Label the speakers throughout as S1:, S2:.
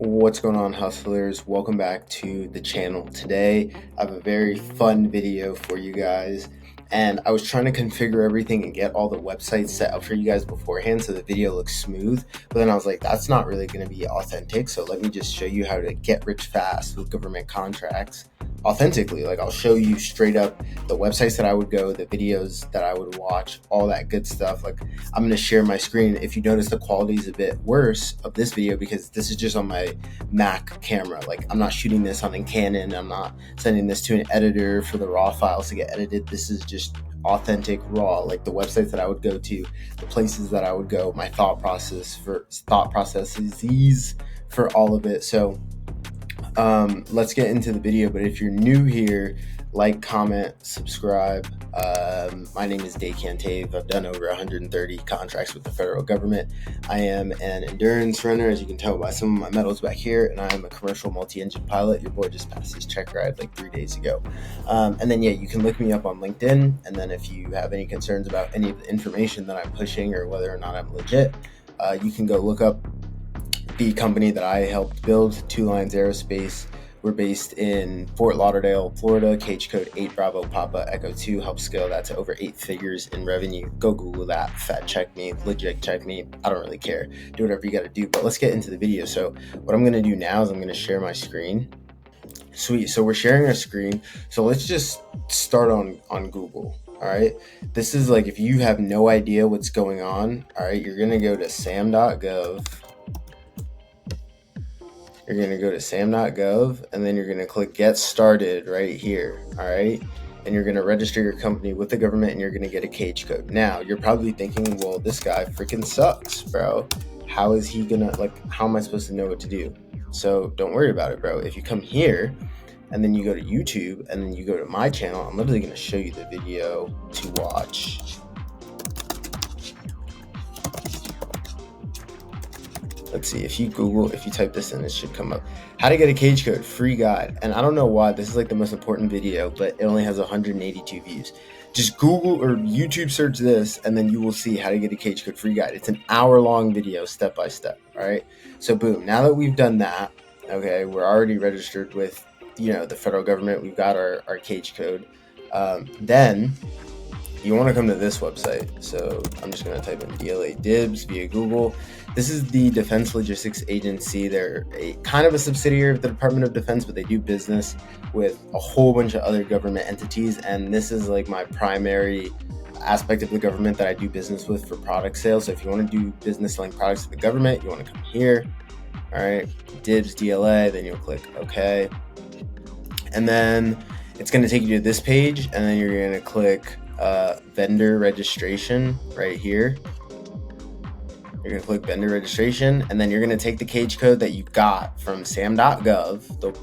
S1: What's going on, hustlers? Welcome back to the channel. Today I have a very fun video for you guys, and I was trying to configure everything and get all the websites set up for you guys beforehand so the video looks smooth, but then I was like, that's not really going to be authentic, so let me just show you how to get rich fast with government contracts authentically. Like, I'll show you straight up the websites that I would go, the videos that I would watch, all that good stuff. Like, I'm going to share my screen. If you notice, the quality is a bit worse of this video because this is just on my Mac camera. Like, I'm not shooting this on a Canon. I'm not sending this to an editor for the raw files to get edited. This is just authentic raw, like the websites that I would go to, the places that I would go, my thought processes for all of it. So let's get into the video. But if you're new here, like, comment, subscribe. My name is Cantave. I've done over 130 contracts with the federal government. I am an endurance runner, as you can tell by some of my medals back here, and I am a commercial multi-engine pilot. Your boy just passed his check ride like 3 days ago. And then, yeah, you can look me up on LinkedIn, and then if you have any concerns about any of the information that I'm pushing or whether or not I'm legit, you can go look up the company that I helped build, Two Lines Aerospace. We're based in Fort Lauderdale, Florida. Cage code 8 Bravo Papa Echo 2 helped scale that to over 8 figures in revenue. Go Google that. Fact check me, legit check me. I don't really care. Do whatever you got to do. But let's get into the video. So what I'm going to do now is I'm going to share my screen. Sweet. So we're sharing our screen. So let's just start on Google. All right. This is like, if you have no idea what's going on, all right, you're going to go to SAM.gov. You're going to go to SAM.gov, and then you're going to click Get Started right here, all right? And you're going to register your company with the government, and you're going to get a cage code. Now, you're probably thinking, well, this guy freaking sucks, bro. How is he going to, like, how am I supposed to know what to do? So don't worry about it, bro. If you come here, and then you go to YouTube, and then you go to my channel, I'm literally going to show you the video to watch. Let's see, if you type this in, it should come up. How to get a cage code, free guide. And I don't know why, this is like the most important video, but it only has 182 views. Just Google or YouTube search this, and then you will see how to get a cage code free guide. It's an hour-long video, step by step, all right? So boom, now that we've done that, okay, we're already registered with, the federal government. We've got our cage code. Then you want to come to this website. So I'm just going to type in DLA DIBBS via Google. This is the Defense Logistics Agency. They're kind of a subsidiary of the Department of Defense, but they do business with a whole bunch of other government entities. And this is like my primary aspect of the government that I do business with for product sales. So if you want to do business selling products to the government, you want to come here. All right, DIBBS DLA, then you'll click OK. And then it's going to take you to this page, and then you're going to click vendor registration right here. You're going to click vendor registration, and then you're going to take the cage code that you got from SAM.gov.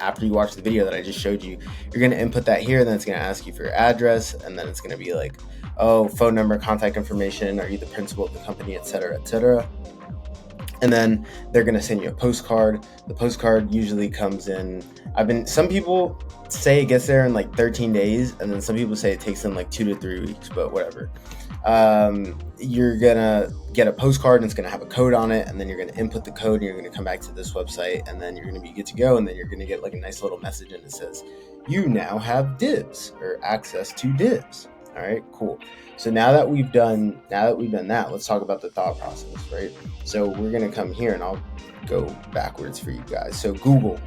S1: After you watch the video that I just showed you, you're going to input that here, and then it's going to ask you for your address, and then it's going to be like, oh, phone number, contact information, are you the principal of the company, etc., etc. And then they're going to send you a postcard. The postcard usually comes in, some people say it gets there in like 13 days, and then some people say it takes them like 2 to 3 weeks, but whatever. You're gonna get a postcard, and it's gonna have a code on it, and then you're gonna input the code, and you're gonna come back to this website, and then you're gonna be good to go, and then you're gonna get like a nice little message, and it says, you now have DIBBS, or access to DIBBS. All right, cool. So now that we've done that, let's talk about the thought process, right? So we're gonna come here, and I'll go backwards for you guys. So Google.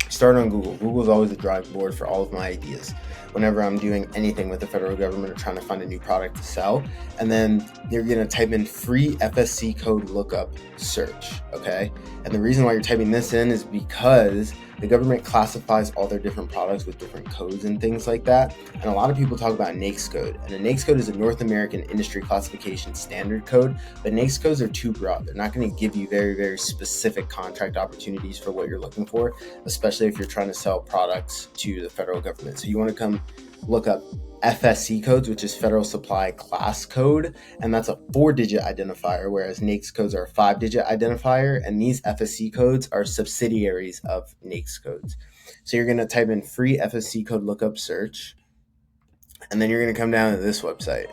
S1: Start on Google. Google is always the driving board for all of my ideas whenever I'm doing anything with the federal government or trying to find a new product to sell. And then you're going to type in free FSC code lookup search, okay? And the reason why you're typing this in is because the government classifies all their different products with different codes and things like that. And a lot of people talk about NAICS code. And a NAICS code is a North American Industry Classification Standard code, but NAICS codes are too broad. They're not going to give you very, very specific contract opportunities for what you're looking for, especially if you're trying to sell products to the federal government. So you want to come look up FSC codes, which is Federal Supply Class Code, and that's a 4-digit identifier, whereas NAICS codes are a 5-digit identifier, and these FSC codes are subsidiaries of NAICS codes. So you're going to type in free FSC code lookup search, and then you're going to come down to this website.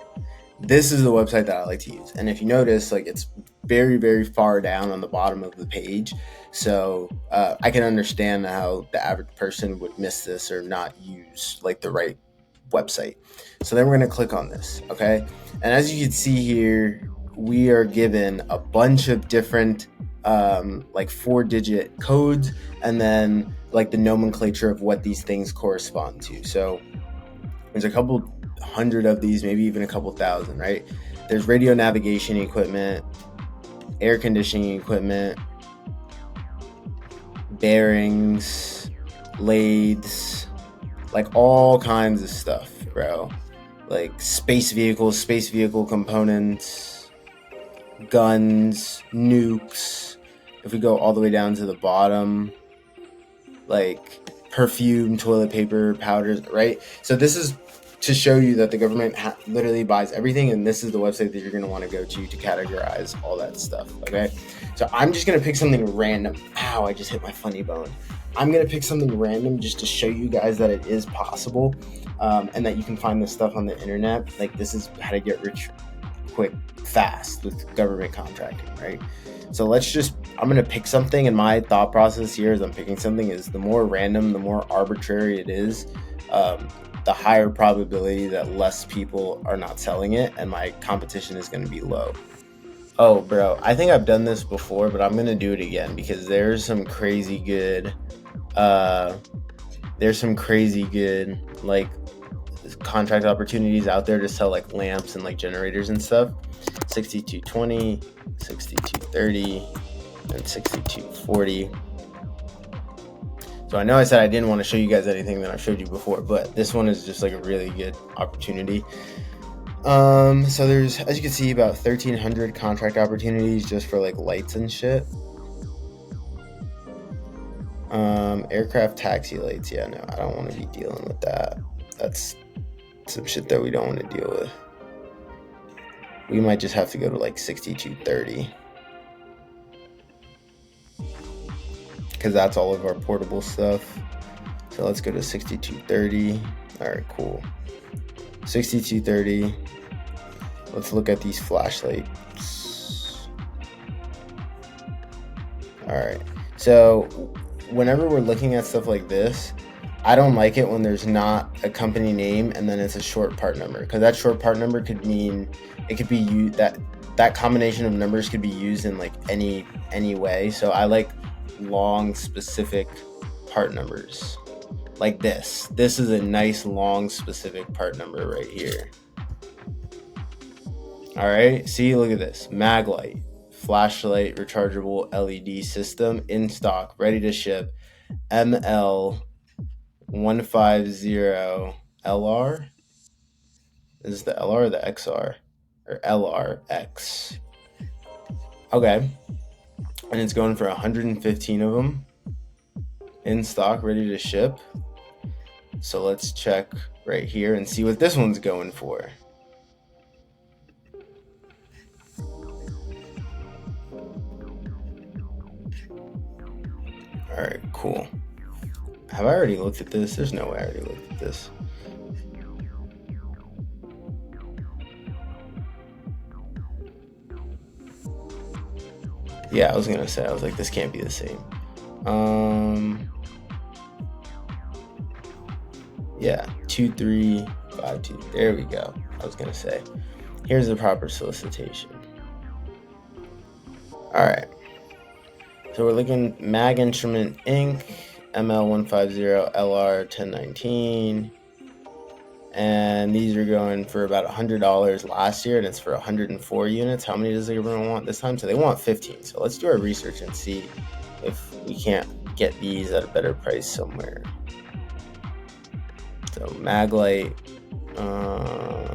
S1: this is the website that I like to use. And if you notice, like, it's very, very far down on the bottom of the page. So I can understand how the average person would miss this or not use like the right website. So then we're going to click on this. Okay. And as you can see here, we are given a bunch of different like 4-digit codes, and then like the nomenclature of what these things correspond to. So there's a couple hundred of these, maybe even a couple thousand, right? There's radio navigation equipment, air conditioning equipment, bearings, lathes, like all kinds of stuff, bro. Like space vehicles, space vehicle components, guns, nukes. If we go all the way down to the bottom, like perfume, toilet paper, powders, right? So this is to show you that the government literally buys everything, and this is the website that you're going to want to go to categorize all that stuff, okay? So I'm just going to pick something random. Ow, I just hit my funny bone. I'm going to pick something random just to show you guys that it is possible, and that you can find this stuff on the internet. Like, this is how to get rich quick, fast with government contracting, right? So I'm going to pick something, and my thought process here as I'm picking something is the more random, the more arbitrary it is, the higher probability that less people are not selling it, and my competition is going to be low. Oh, bro, I think I've done this before, but I'm going to do it again because there's some crazy good, like contract opportunities out there to sell like lamps and like generators and stuff. 6220, 6230, and 6240. So I know I said I didn't want to show you guys anything that I showed you before, but this one is just like a really good opportunity. So there's, as you can see, about 1,300 contract opportunities just for like lights and shit. Aircraft taxi lights. Yeah, no, I don't want to be dealing with that. That's some shit that we don't want to deal with. We might just have to go to like 6230. Because that's all of our portable stuff. So let's go to 6230. All right, cool. 6230. Let's look at these flashlights. All right. So whenever we're looking at stuff like this, I don't like it when there's not a company name and then it's a short part number, because that short part number could mean it could be used, that combination of numbers could be used in like any way. So I like long specific part numbers like this. This is a nice long specific part number right here. All right, see, look at this. Maglite, flashlight, rechargeable LED system, in stock, ready to ship, ML150 LR. Is this the LR or the XR? Or LRX. Okay. And it's going for 115 of them in stock, ready to ship. So let's check right here and see what this one's going for. All right, cool. Have I already looked at this? There's no way I already looked at this. Yeah, I was gonna say, I was like, this can't be the same. Yeah, 2352. There we go. I was gonna say, here's the proper solicitation. All right. So we're looking Mag Instrument Inc. ML150 LR 1019. And these are going for about $100 last year, and it's for 104 units. How many does the government want this time? So they want 15. So let's do our research and see if we can't get these at a better price somewhere. So Maglite, all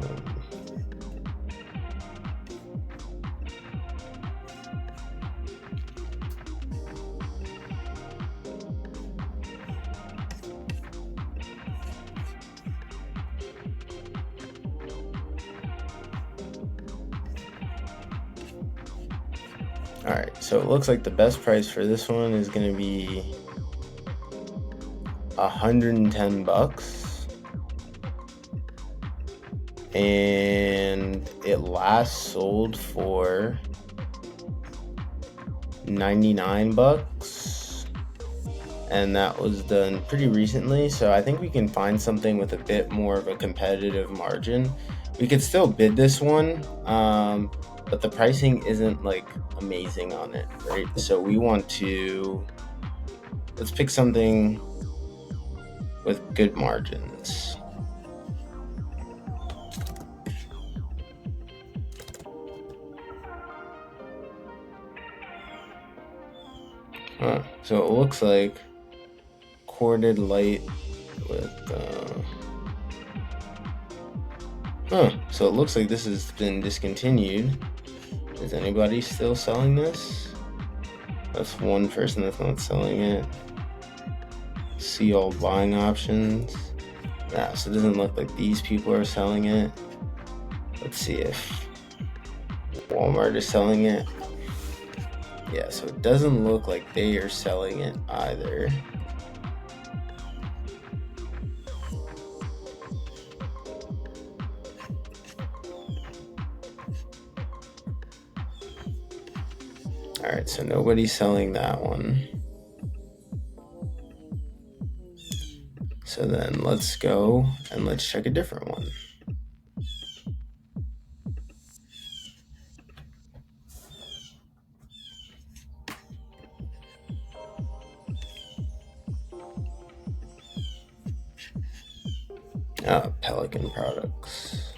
S1: right, so it looks like the best price for this one is going to be $110. and it last sold for $99, and that was done pretty recently. So I think we can find something with a bit more of a competitive margin. We could still bid this one, but the pricing isn't like amazing on it, right? So we want to, let's pick something with good margins. So it looks like corded light with so it looks like this has been discontinued. Is anybody still selling this? That's one person that's not selling it. See all buying options. Yeah, so it doesn't look like these people are selling it. Let's see if Walmart is selling it. Yeah, so it doesn't look like they are selling it either. All right, so nobody's selling that one. So then let's go and let's check a different one. Pelican products.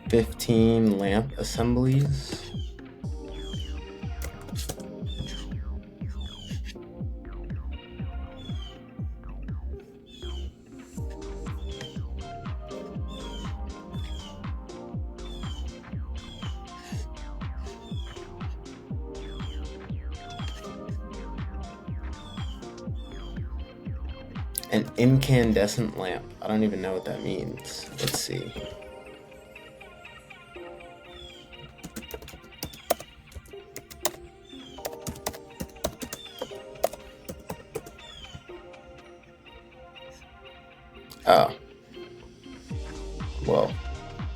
S1: $15 lamp assemblies. An incandescent lamp. I don't even know what that means. Let's see. Oh. Well,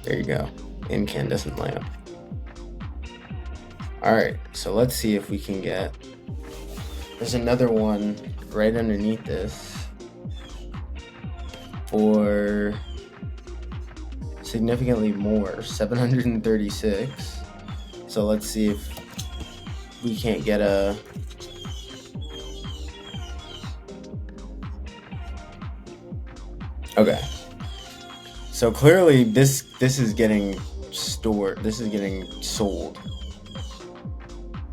S1: there you go. Incandescent lamp. Alright, so let's see if we can get... There's another one right underneath this for significantly more, 736. So let's see if we can't get a... Okay. So clearly this is getting stored. This is getting sold.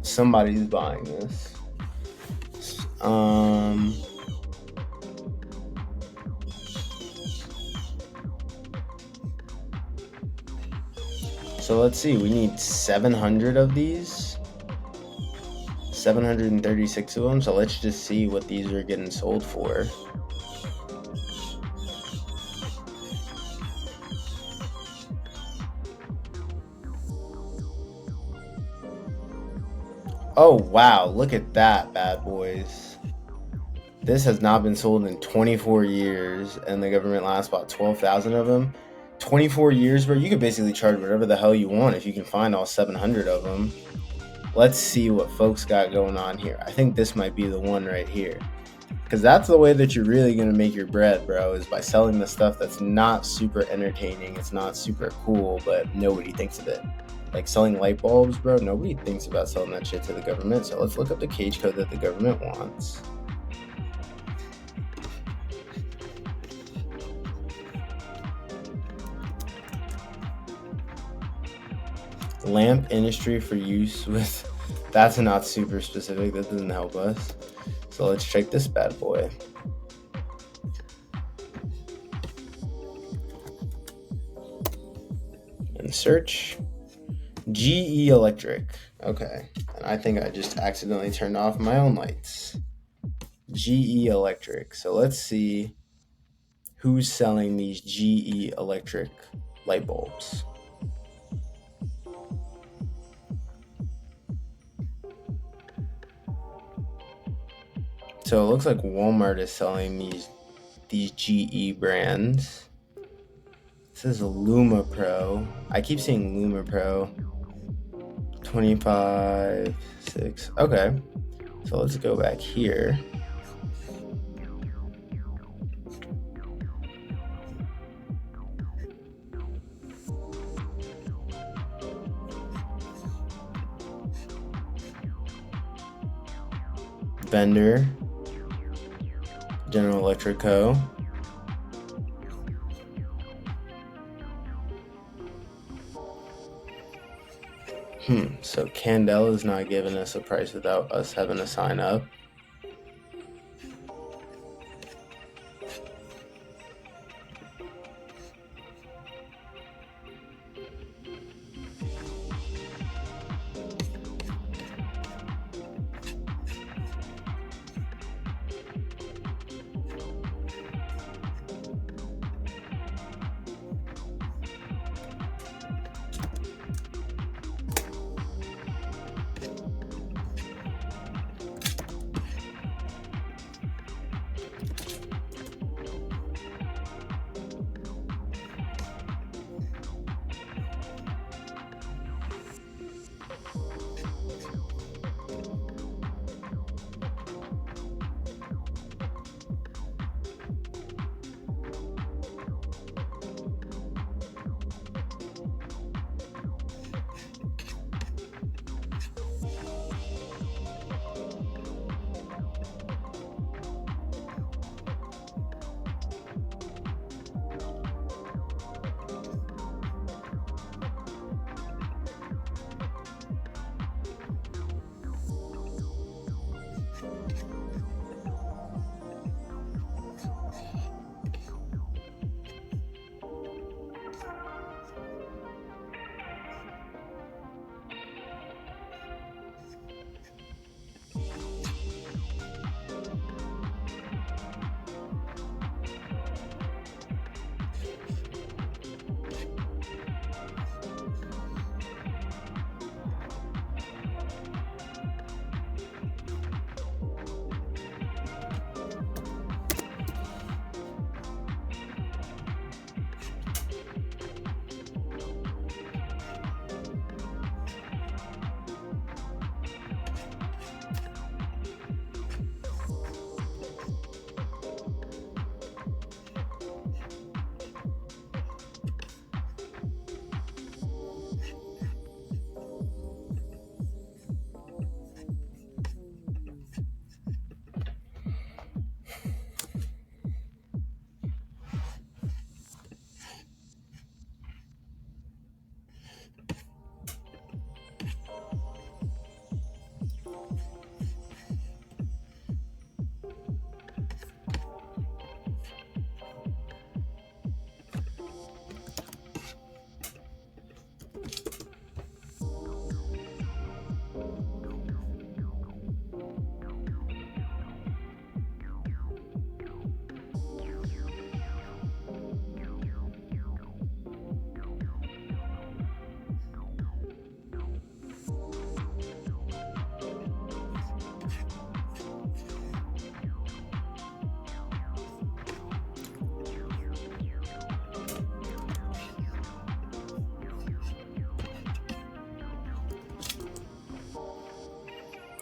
S1: Somebody's buying this. So let's see, we need 700 of these. 736 of them. So let's just see what these are getting sold for. Oh wow, look at that, bad boys. This has not been sold in 24 years, and the government last bought 12,000 of them. 24 years, bro. You could basically charge whatever the hell you want if you can find all 700 of them. Let's see what folks got going on here. I think this might be the one right here, because that's the way that you're really going to make your bread, bro, is by selling the stuff that's not super entertaining. It's not super cool, but nobody thinks of it. Like selling light bulbs, bro, nobody thinks about selling that shit to the government. So let's look up the cage code that the government wants. Lamp industry for use with... That's not super specific. That doesn't help us. So let's check this bad boy. And search. GE Electric. Okay. And I think I just accidentally turned off my own lights. GE Electric. So let's see who's selling these GE Electric light bulbs. So it looks like Walmart is selling these GE brands. This is Luma Pro. I keep seeing Luma Pro. 25, 6. Okay. So let's go back here. Vendor, General Electric Co. So Candela is not giving us a price without us having to sign up.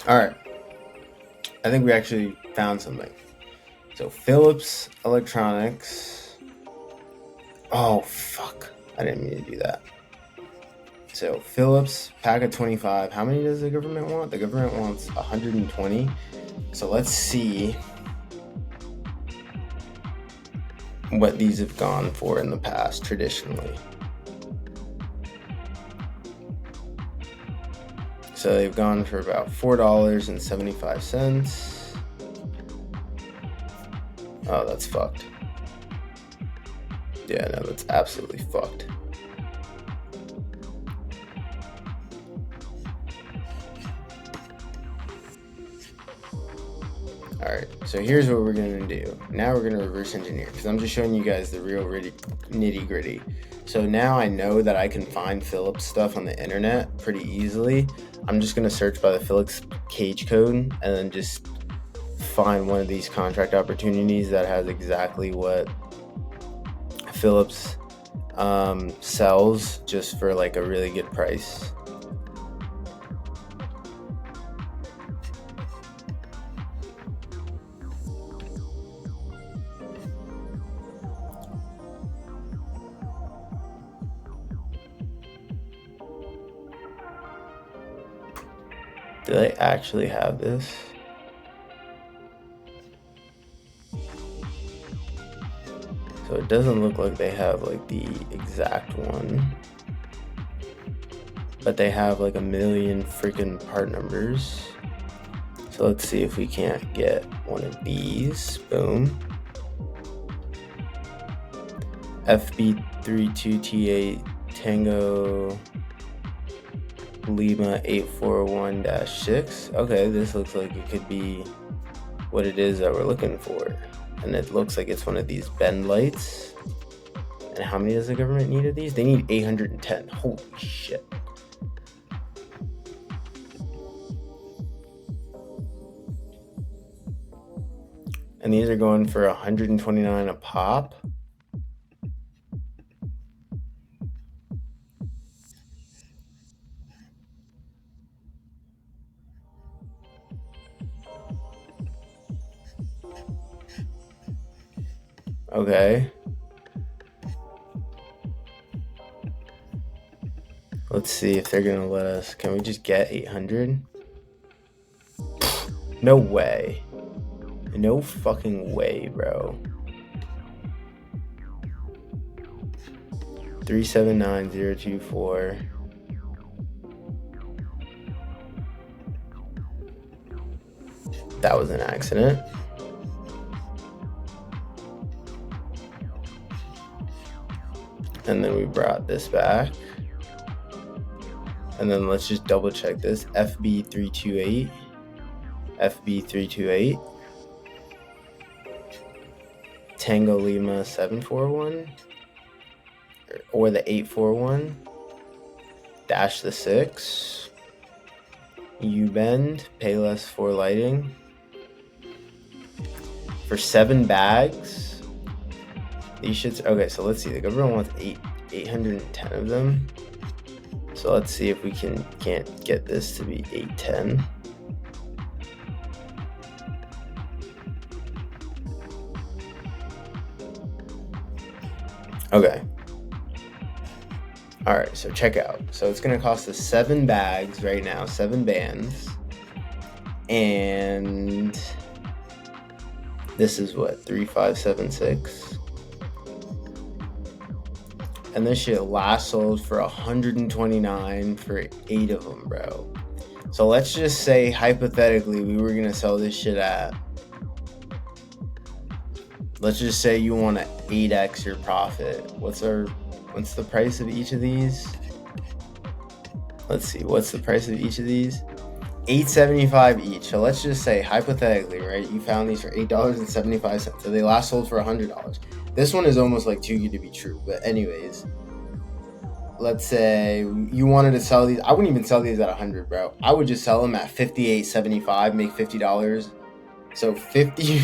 S1: All right. I think we actually found something. So Philips Electronics. Oh, fuck. I didn't mean to do that. So Philips, pack of 25. How many does the government want? The government wants 120. So let's see what these have gone for in the past traditionally. So they've gone for about $4.75. Oh, that's fucked. Yeah, no, that's absolutely fucked. Alright, so here's what we're going to do. Now we're going to reverse engineer, because I'm just showing you guys the real nitty gritty. So now I know that I can find Philips stuff on the internet pretty easily. I'm just going to search by the Philips cage code and then just find one of these contract opportunities that has exactly what Phillips sells, just for like a really good price. Do they actually have this? So it doesn't look like they have like the exact one, but they have like a million freaking part numbers. So let's see if we can't get one of these. Boom. FB32T8 Tango Lima 841-6. Okay, this looks like it could be what it is that we're looking for. And it looks like it's one of these bend lights. And how many does the government need of these? They need 810. Holy shit. And these are going for $129 a pop. Okay. Let's see if they're gonna let us. Can we just get 800? No way. No fucking way, bro. 379024. That was an accident. And then we brought this back. And then let's just double check this. FB328. FB328. Tango Lima 741. Or the 841. Dash the 6. U-bend. Payless for lighting. For 7 bags. These shits. Okay, so let's see. The government wants 810 of them. So let's see if we can't get this to be 810. Okay. All right, so check out. So it's gonna cost us 7 bags right now, 7 bands, and this is what, 3576. And this shit last sold for $129 for 8 of them, bro. So let's just say hypothetically we were gonna sell this shit at. Let's just say you want to 8x your profit. What's the price of each of these? Let's see. What's the price of each of these? $8.75 each. So let's just say hypothetically, right? You found these for $8.75. So they last sold for $100. This one is almost like too good to be true. But anyways, let's say you wanted to sell these. I wouldn't even sell these at $100, bro. I would just sell them at $58.75, make $50. So 50.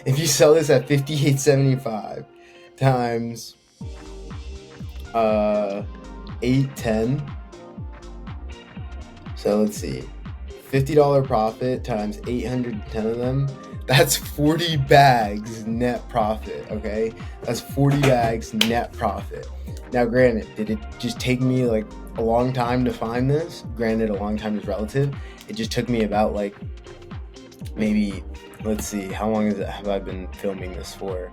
S1: If you sell this at $58.75 times 810. So let's see. $50 profit times 810 of them. That's 40 bags net profit, okay? That's 40 bags net profit. Now, granted, did it just take me like a long time to find this? Granted, a long time is relative. It just took me about like maybe, let's see, how long have I been filming this for?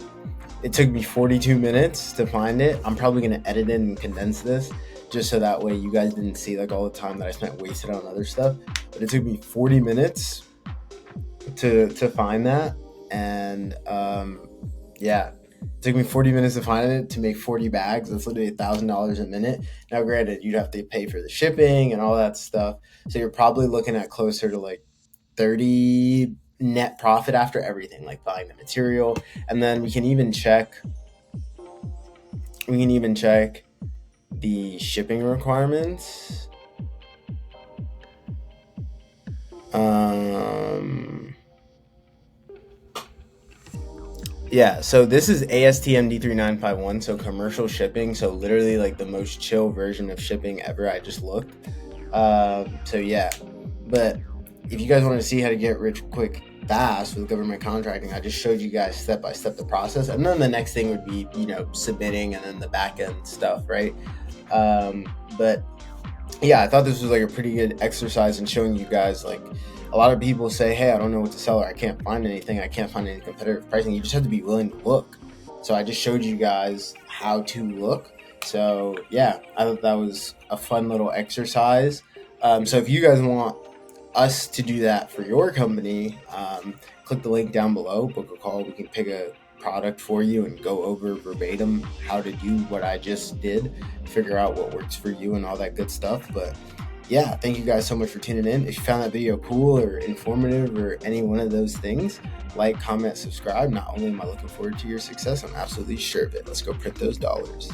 S1: It took me 42 minutes to find it. I'm probably going to edit it and condense this just so that way you guys didn't see like all the time that I spent wasted on other stuff. But it took me 40 minutes to find that. And yeah, it took me 40 minutes to find it to make 40 bags. That's literally $1,000 a minute. Now, granted, you'd have to pay for the shipping and all that stuff. So you're probably looking at closer to like 30 net profit after everything, like buying the material. And then we can even check the shipping requirements. Yeah, so this is ASTM D3951, so commercial shipping. So literally like the most chill version of shipping ever. I just looked. So yeah, but if you guys want to see how to get rich quick fast with government contracting, I just showed you guys step by step the process, and then the next thing would be submitting and then the back end stuff, right? But yeah, I thought this was like a pretty good exercise in showing you guys, like, a lot of people say, hey, I don't know what to sell, or I can't find anything, I can't find any competitive pricing. You just have to be willing to look. So I just showed you guys how to look. So yeah, I thought that was a fun little exercise. So if you guys want us to do that for your company, click the link down below, book a call. We can pick a product for you and go over verbatim how to do what I just did, figure out what works for you and all that good stuff. But yeah, thank you guys so much for tuning in. If you found that video cool or informative or any one of those things, like, comment, subscribe. Not only am I looking forward to your success, I'm absolutely sure of it. Let's go print those dollars.